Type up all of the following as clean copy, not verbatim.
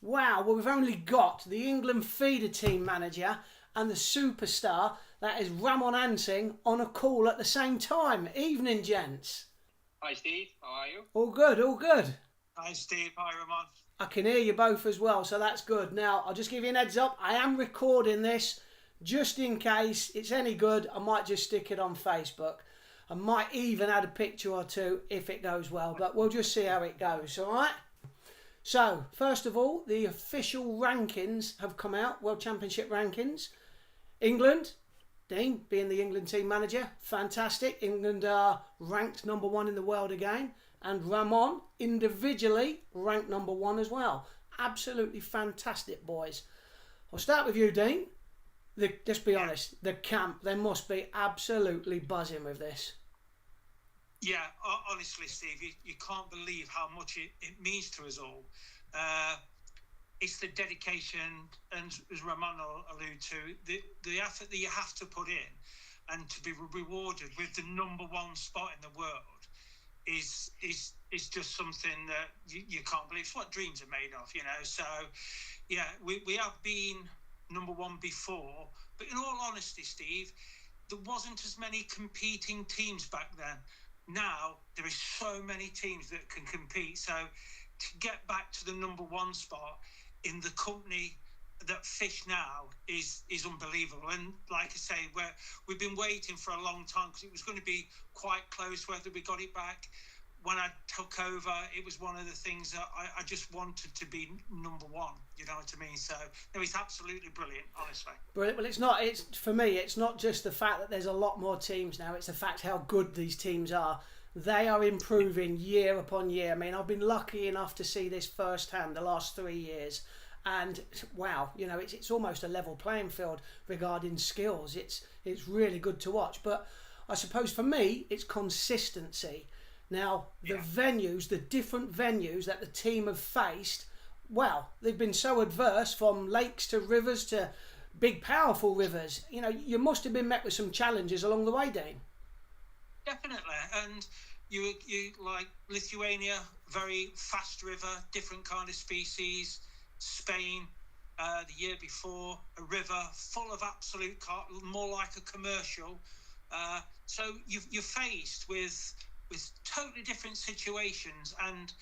Wow, well, we've only got the England feeder team manager and the superstar, that is Ramon Ansing, on a call at the same time. Evening, gents. Hi Steve, how are you? All good, all good. Hi Steve, hi Ramon. I can hear you both as well, so that's good. Now, I'll just give you an heads up. I am recording this just in case it's any good. I might just stick it on Facebook. I might even add a picture or two if it goes well, but we'll just see how it goes, all right? So, first of all, the official rankings have come out, World Championship rankings. England, Dean, being the England team manager, fantastic. England are ranked number one in the world again. And Ramon, individually, ranked number one as well. Absolutely fantastic, boys. I'll start with you, Dean. Let's be honest, the camp, they must be absolutely buzzing with this. Yeah, honestly, Steve, you can't believe how much it means to us all. It's the dedication, and as Ramon alluded to, the effort that you have to put in and to be rewarded with the number one spot in the world is just something that you can't believe. It's what dreams are made of, So, yeah, we have been number one before, but in all honesty, Steve, there wasn't as many competing teams back then. Now there is so many teams that can compete. So to get back to the number one spot in the company that fish now is unbelievable. And like I say, we've been waiting for a long time because it was going to be quite close whether we got it back. When I took over, it was one of the things that I just wanted to be number one. You know what I mean? So no, it's absolutely brilliant, honestly. Brilliant. Well, for me, it's not just the fact that there's a lot more teams now. It's the fact how good these teams are. They are improving year upon year. I mean, I've been lucky enough to see this firsthand the last 3 years. And wow, it's almost a level playing field regarding skills. It's really good to watch. But I suppose for me, it's consistency. Now, the different venues that the team have faced, well, they've been so adverse, from lakes to rivers to big, powerful rivers. You must have been met with some challenges along the way, Dean. Definitely. And you like Lithuania, very fast river, different kind of species. Spain, the year before, a river full of absolute more like a commercial. So you're faced with totally different situations, and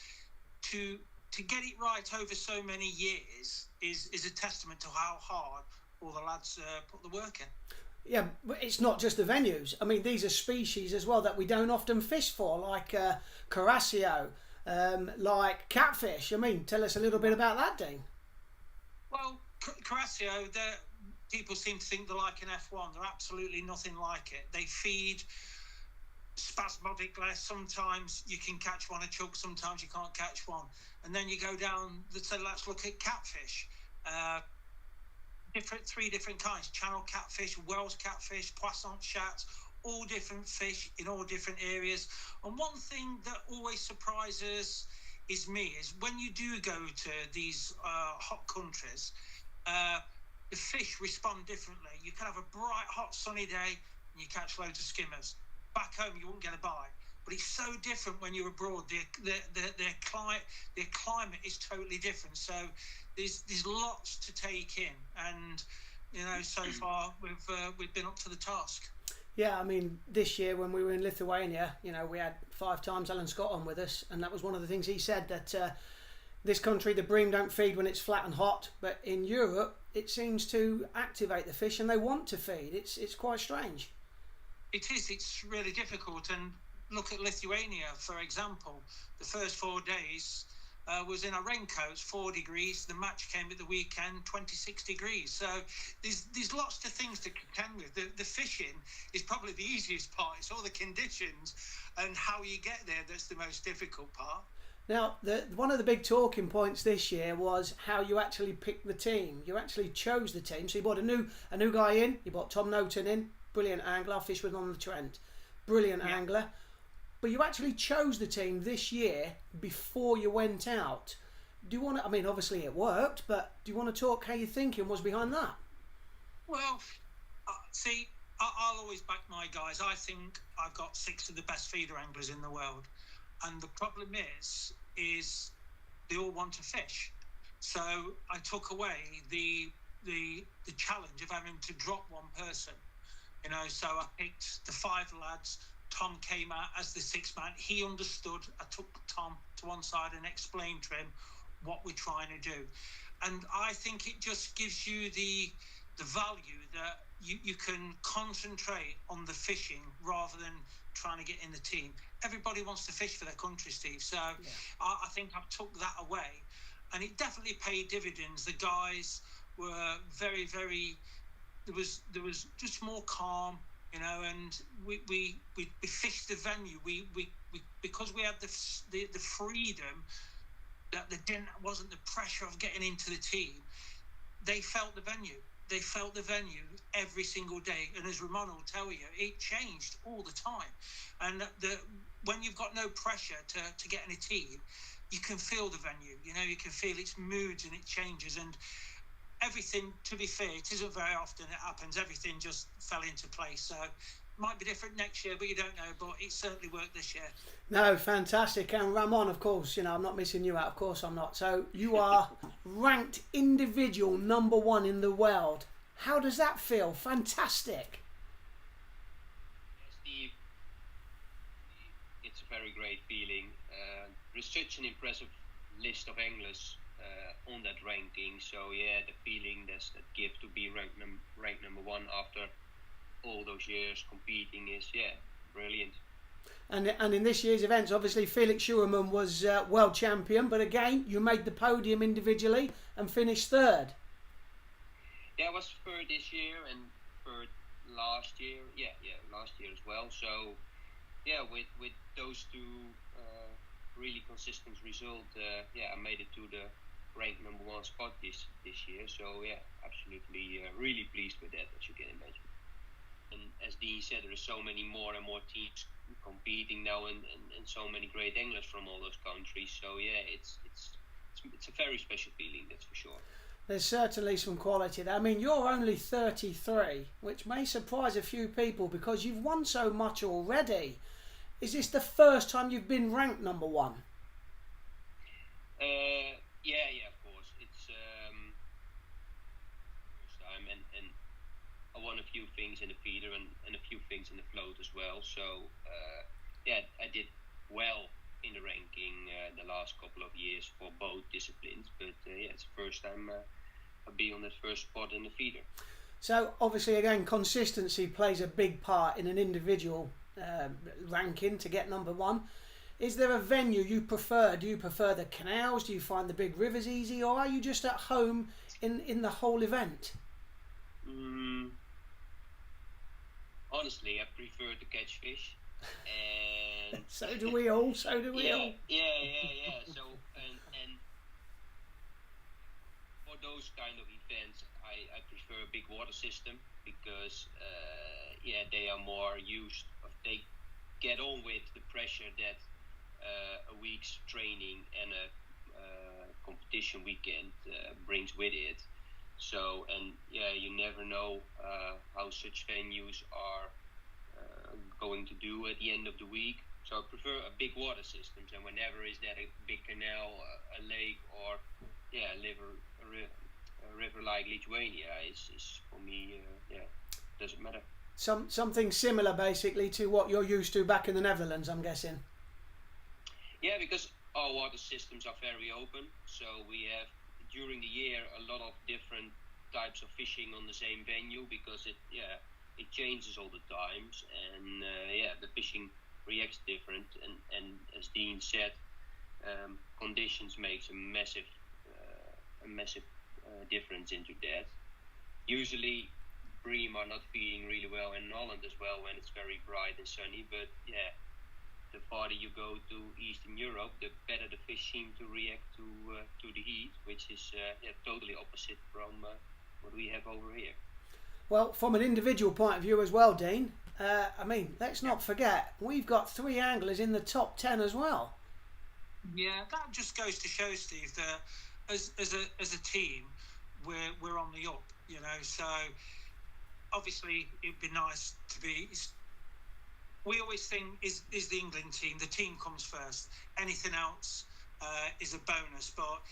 to get it right over so many years is a testament to how hard all the lads put the work in. Yeah, but it's not just the venues. I mean, these are species as well that we don't often fish for, like Carasio, like catfish. I mean, tell us a little bit about that, Dean. Well, Carasio, people seem to think they're like an F1. They're absolutely nothing like it. They feed spasmodically. Sometimes you can catch one a chuck, sometimes you can't catch one. And then you go down, so let's look at catfish. Three different kinds: channel catfish, Welsh catfish, poisson chats, all different fish in all different areas. And one thing that always surprises me is when you do go to these hot countries, the fish respond differently. You can have a bright, hot, sunny day and you catch loads of skimmers. Back home, you won't get a bite. But it's so different when you're abroad. Their climate is totally different. So there's lots to take in, and so far we've been up to the task. Yeah, I mean, this year when we were in Lithuania, we had 5 times Alan Scott on with us, and that was one of the things he said, that this country, the bream don't feed when it's flat and hot, but in Europe it seems to activate the fish and they want to feed. It's quite strange. It is. It's really difficult. And look at Lithuania, for example. The first 4 days was in our raincoats, 4 degrees. The match came at the weekend, 26 degrees. So there's lots of things to contend with. The fishing is probably the easiest part. It's all the conditions and how you get there that's the most difficult part. Now, one of the big talking points this year was how you actually picked the team. You actually chose the team. So you brought a new guy in. You brought Tom Noten in. Brilliant angler. I fished with him on the Trent. Brilliant angler. But you actually chose the team this year before you went out. Do you want to, I mean, obviously it worked, but do you want to talk how your thinking was behind that? Well, see, I'll always back my guys. I think I've got 6 of the best feeder anglers in the world. And the problem is they all want to fish. So I took away the challenge of having to drop one person. So I picked the 5 lads. Tom came out as the 6th man. He understood. I took Tom to one side and explained to him what we're trying to do. And I think it just gives you the value that you can concentrate on the fishing rather than trying to get in the team. Everybody wants to fish for their country, Steve. So yeah. I think I've took that away, and it definitely paid dividends. The guys were very, very. There was just more calm, and we fished the venue. We because we had the freedom that wasn't the pressure of getting into the team. They felt the venue. They felt the venue every single day, and as Ramon will tell you, it changed all the time. And when you've got no pressure to get in a team, you can feel the venue. You can feel its moods and it changes. And everything, to be fair, it isn't very often it happens. Everything just fell into place. So it might be different next year, but you don't know. But it certainly worked this year. No, fantastic. And Ramon, of course, I'm not missing you out. Of course I'm not. So you are ranked individual #1 in the world. How does that feel? Fantastic. Steve, it's a very great feeling. There's such an impressive list of anglers on that ranking. So yeah, the feeling that gift to be ranked #1 after all those years competing is brilliant. And in this year's events, obviously Felix Schuermann was world champion, but again you made the podium individually and finished 3rd. Yeah, I was 3rd this year and 3rd last year. Last year as well. So yeah, with those two really consistent results, I made it to the ranked #1 spot this year. So yeah, absolutely really pleased with that, as you can imagine. And as Dean said, there are so many more and more teams competing now, and so many great anglers from all those countries. So yeah, it's a very special feeling, that's for sure. There's certainly some quality there. I mean, you're only 33, which may surprise a few people because you've won so much already. Is this the first time you've been ranked #1? Yeah, of course. It's first time, and I won a few things in the feeder and a few things in the float as well. So I did well in the ranking the last couple of years for both disciplines. But it's the first time I'll be on that first spot in the feeder. So obviously, again, consistency plays a big part in an individual ranking to get #1. Is there a venue you prefer? Do you prefer the canals? Do you find the big rivers easy, or are you just at home in the whole event? Honestly, I prefer to catch fish, and so do we all. So do we all. Yeah. So and for those kind of events, I prefer a big water system because they are more used. They get on with the pressure that a week's training and a competition weekend brings with it. So, and you never know how such venues are going to do at the end of the week. So I prefer a big water system, and whenever is that a big canal, a lake, or a river like Lithuania is for me, doesn't matter. Something similar basically to what you're used to back in the Netherlands, I'm guessing. Yeah, because our water systems are very open, so we have during the year a lot of different types of fishing on the same venue because it changes all the times, and the fishing reacts different, and as Dean said, conditions makes a massive difference into that. Usually bream are not feeding really well in Holland as well when it's very bright and sunny, but the farther you go to Eastern Europe, the better the fish seem to react to the heat, which is totally opposite from what we have over here. Well, from an individual point of view as well, Dean, let's not forget, we've got 3 anglers in the top 10 as well. Yeah, that just goes to show, Steve, that as a team, we're on the up, so obviously it'd be nice to be. We always think is the England team. The team comes first. Anything else is a bonus. But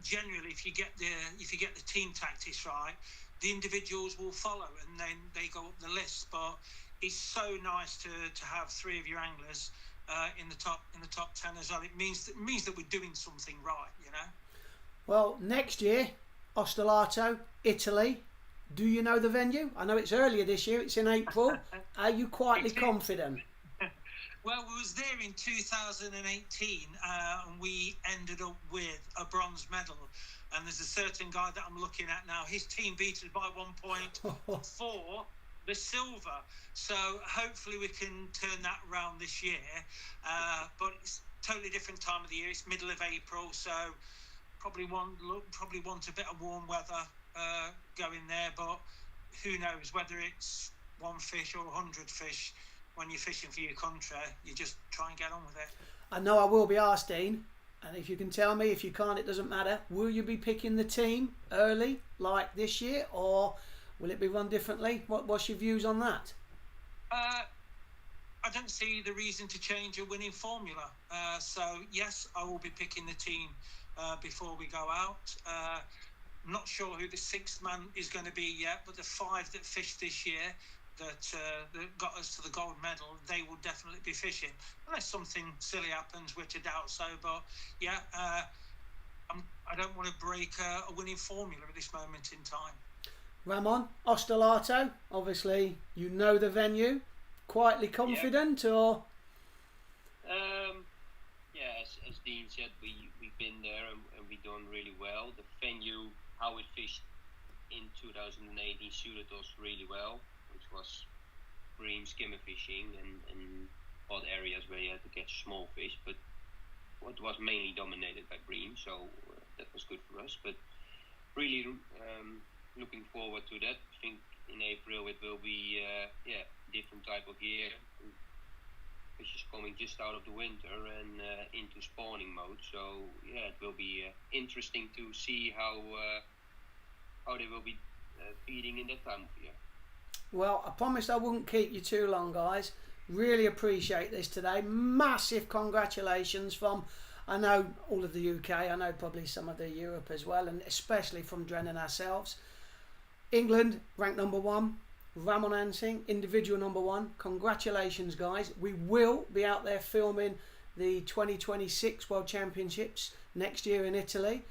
generally, if you get the team tactics right, the individuals will follow, and then they go up the list. But it's so nice to have three of your anglers in the top 10 as well. It means that we're doing something right, you know. Well, next year, Ostellato, Italy. Do you know the venue? I know it's earlier this year. It's in April. Are you quietly confident? Well, we was there in 2018, and we ended up with a bronze medal. And there's a certain guy that I'm looking at now. His team beat us by 1 point for the silver. So hopefully we can turn that around this year. But it's a totally different time of the year. It's middle of April, so probably want a bit of warm weather going there. But who knows whether it's 1 fish or 100 fish. When you're fishing for your country, you just try and get on with it. I know I will be asked, Dean, and if you can tell me, if you can't, it doesn't matter. Will you be picking the team early, like this year, or will it be run differently? What's your views on that? I don't see the reason to change a winning formula. So, yes, I will be picking the team before we go out. I'm not sure who the sixth man is going to be yet, but the 5 that fished this year that got us to the gold medal, they will definitely be fishing, unless something silly happens, which I doubt so. But yeah, I don't want to break a winning formula at this moment in time. Ramon, Ostellato, obviously you know the venue. Quietly confident, or? Yeah, as Dean said, we've been there and we've done really well. The venue, how it fished in 2018, suited us really well, which was bream skimmer fishing and odd areas where you had to catch small fish, but it was mainly dominated by bream, so that was good for us. But really looking forward to that. I think in April it will be different type of year. Fish is coming just out of the winter and into spawning mode, so yeah, it will be interesting to see how they will be feeding in that time of year. Well, I promised I wouldn't keep you too long, guys. Really appreciate this today. Massive congratulations from, I know, all of the UK. I know probably some of the Europe as well, and especially from Drennan ourselves. England ranked number 1. Ramon Ansing, individual number 1. Congratulations, guys. We will be out there filming the 2026 World Championships next year in Italy.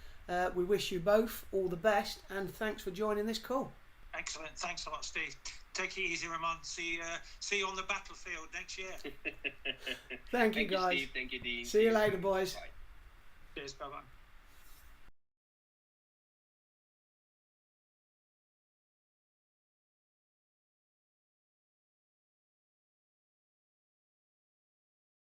We wish you both all the best, and thanks for joining this call. Excellent. Thanks a lot, Steve. Take it easy, Ramon. See you on the battlefield next year. Thank you, guys. Steve. Thank you, Dean. See you later, boys. Bye. Cheers. Bye-bye.